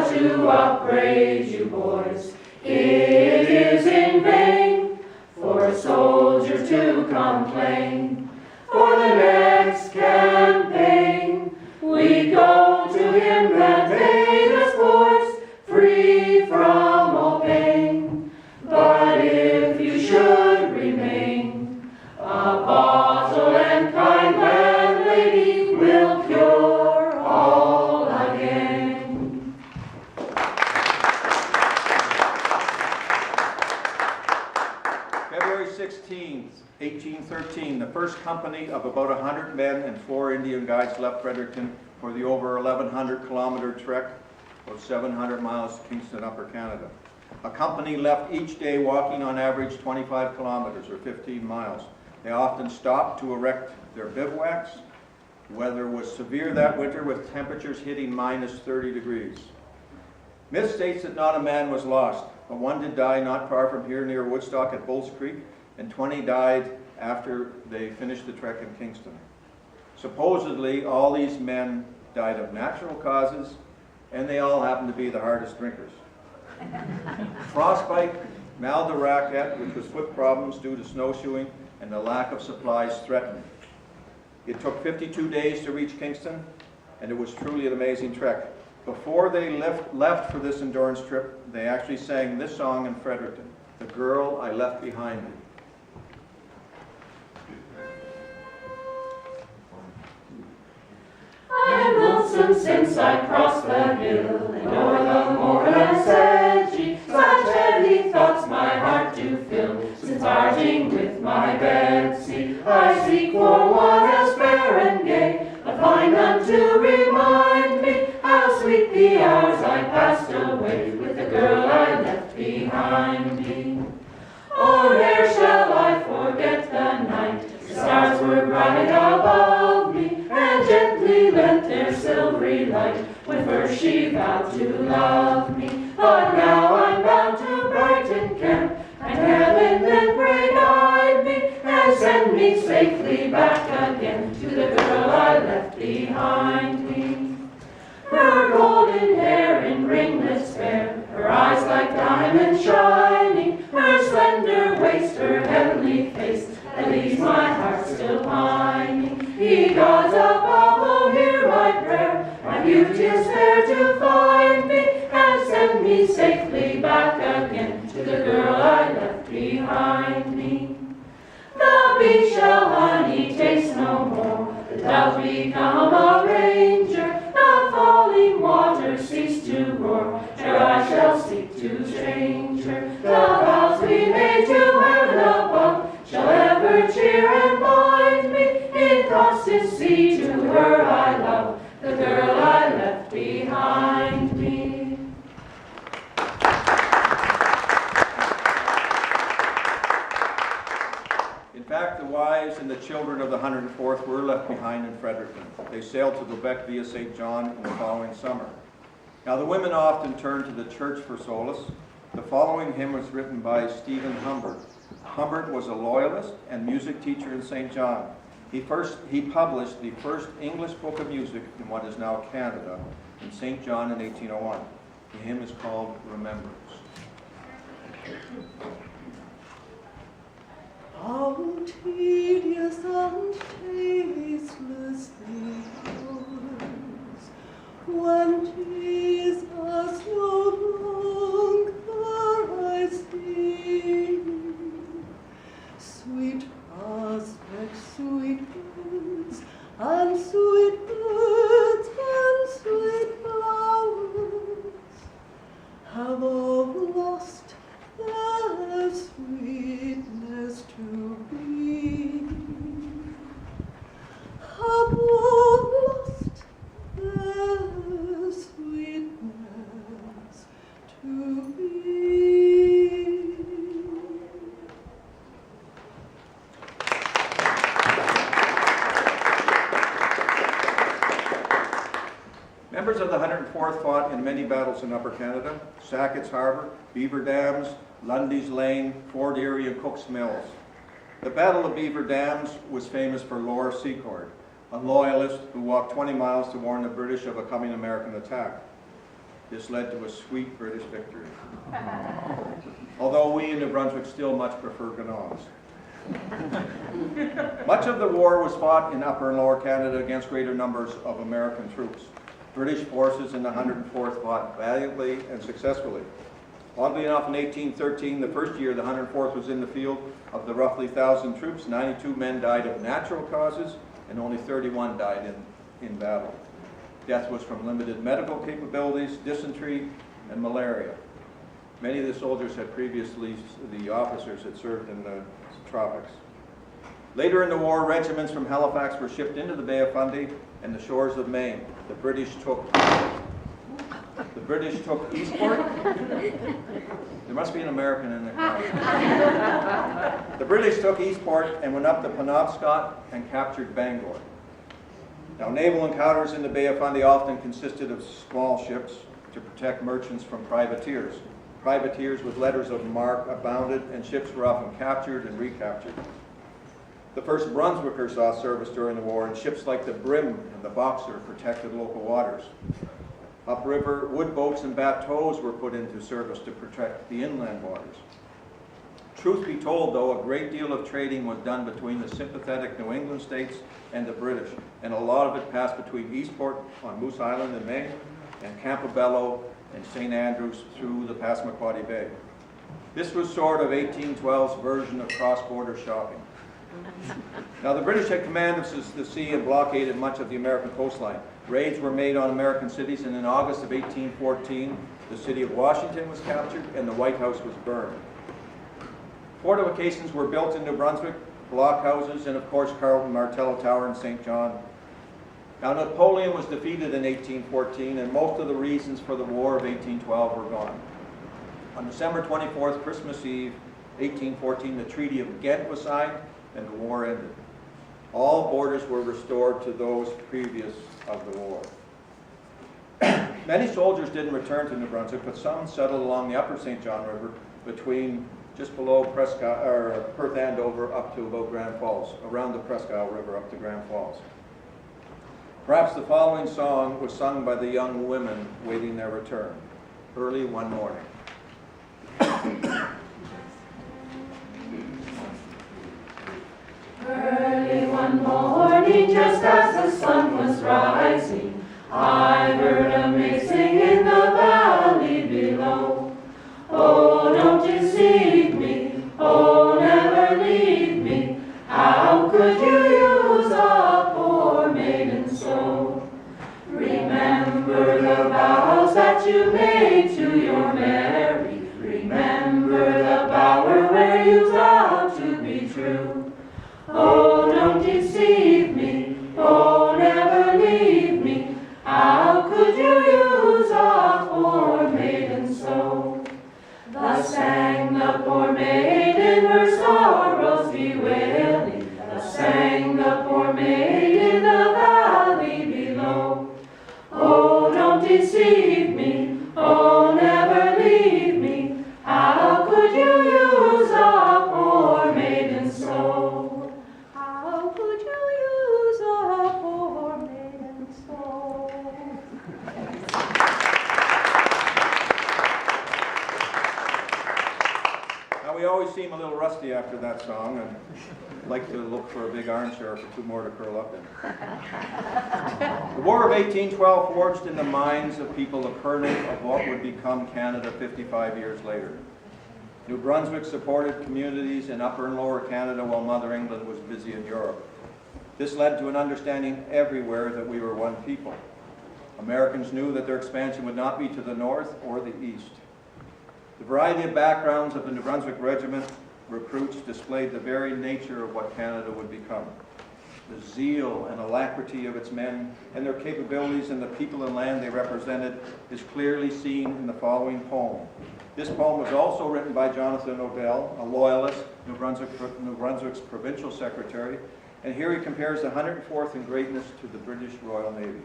to upbraid you, boys. It is in vain for a soldier to complain. For the next campaign, we go to him that made us boys, free from all pain. But if you should remain, a bottle and kind landlady will cure all again. February 16th, 1813, the first company of about 100 men and 4 Indian guides left Fredericton for the over 1,100-kilometer trek of 700 miles to Kingston, Upper Canada. A company left each day walking on average 25 kilometers or 15 miles. They often stopped to erect their bivouacs. Weather was severe that winter with temperatures hitting minus 30 degrees. Myth states that not a man was lost, but one did die not far from here near Woodstock at Bulls Creek, and 20 died after they finished the trek in Kingston. Supposedly, all these men died of natural causes, and they all happened to be the hardest drinkers. Frostbite, mal de raquette, which was foot problems due to snowshoeing, and the lack of supplies threatened. It took 52 days to reach Kingston, and it was truly an amazing trek. Before they left for this endurance trip, they actually sang this song in Fredericton, "The Girl I Left Behind Me." I'm lonesome since I crossed the hill, and o'er the moorland sedgy, such heavy thoughts my heart do fill, since parting with my Betsy, I seek for one as fair and gay, but find none to remind me how sweet the hours I passed away with the girl I left behind me. Oh, ne'er shall I forget the night, the stars were bright above me, and gently lent their silvery light, when first she vowed to love me. But now I'm bound to Brighton camp, and heaven then pray guide me, and send me safely back again to the girl I left behind me. Her golden hair in ringlets fair, her eyes like diamonds shining, her slender waist, her heavenly face, that leaves my heart still pining. Ye gods above, oh hear my prayer, my beauty is fair to find me, and send me safely back again to the girl I left behind me. The bee shall honey taste no more, the dove become a ranger, the falling waters cease to roar, ere I shall seek to change her. The vows we made to heaven above shall ever cheer and bind me, in constant sea to her I love, the girl I left behind me. In fact, the wives and the children of the 104th were left behind in Fredericton. They sailed to Quebec via St. John in the following summer. Now, the women often turned to the church for solace. The following hymn was written by Stephen Humbert. Humbert was a loyalist and music teacher in St. John. He published the first English book of music in what is now Canada in St. John in 1801. The hymn is called Remembrance. How tedious and tasteless the hours, when Jesus no longer I see. Sweet prospects, sweet birds, and sweet birds, and sweet flowers, have all lost their sweetness to be, have all lost their sweetness to be. Members of the 104th fought in many battles in Upper Canada: Sackett's Harbour, Beaver Dams, Lundy's Lane, Fort Erie, and Cook's Mills. The Battle of Beaver Dams was famous for Laura Secord, a loyalist who walked 20 miles to warn the British of a coming American attack. This led to a sweet British victory. Although we in New Brunswick still much prefer gunongs. Much of the war was fought in Upper and Lower Canada against greater numbers of American troops. British forces in the 104th fought valiantly and successfully. Oddly enough, in 1813, the first year the 104th was in the field, of the roughly 1,000 troops, 92 men died of natural causes and only 31 died in battle. Death was from limited medical capabilities, dysentery, and malaria. Many of the soldiers had previously, the officers had served in the tropics. Later in the war, regiments from Halifax were shipped into the Bay of Fundy and the shores of Maine. The British took Eastport. There must be an American in the crowd. The British took Eastport and went up the Penobscot and captured Bangor. Now, naval encounters in the Bay of Fundy often consisted of small ships to protect merchants from privateers. Privateers with letters of marque abounded, and ships were often captured and recaptured. The first Brunswickers saw service during the war, and ships like the Brim and the Boxer protected local waters. Upriver, wood boats and bateaux were put into service to protect the inland waters. Truth be told, though, a great deal of trading was done between the sympathetic New England states and the British, and a lot of it passed between Eastport on Moose Island in Maine and Campobello and St. Andrews through the Passamaquoddy Bay. This was sort of 1812's version of cross-border shopping. Now, the British had command of the sea and blockaded much of the American coastline. Raids were made on American cities, and in August of 1814, the city of Washington was captured and the White House was burned. Fortifications were built in New Brunswick, blockhouses, and of course Carleton Martello Tower in St. John. Now, Napoleon was defeated in 1814, and most of the reasons for the War of 1812 were gone. On December 24th, Christmas Eve, 1814, the Treaty of Ghent was signed, and the war ended. All borders were restored to those previous of the war. Many soldiers didn't return to New Brunswick, but some settled along the upper St. John River between just below Perth Andover up to about Grand Falls, around the Presque Isle River up to Grand Falls. Perhaps the following song was sung by the young women waiting their return, early one morning. Early one morning, just as the sun was rising, I heard a maid sing in the valley below. Oh, don't deceive me, oh, never leave me. How could you use a poor maiden so? Remember the vows that you made to your Mary. Remember the bower where you vowed to be true. Oh, don't deceive me, oh, never leave me. How could you use a poor maiden so? Thus sang the poor maiden, her sorrows bewailing. Thus sang the poor maid in the valley below. Oh, don't deceive me, oh, never leave me. How could you use a poor maiden so? How could you use a poor maiden so? Now, we always seem a little rusty after that song, and like to look for a big armchair for two more to curl up in. The War of 1812 forged in the minds of people the kernel of what would become Canada 55 years later. New Brunswick supported communities in Upper and Lower Canada while Mother England was busy in Europe. This led to an understanding everywhere that we were one people. Americans knew that their expansion would not be to the north or the east. The variety of backgrounds of the New Brunswick Regiment recruits displayed the very nature of what Canada would become. The zeal and alacrity of its men and their capabilities and the people and land they represented is clearly seen in the following poem. This poem was also written by Jonathan Odell, a loyalist, New Brunswick's provincial secretary, and here he compares the 104th in greatness to the British Royal Navy.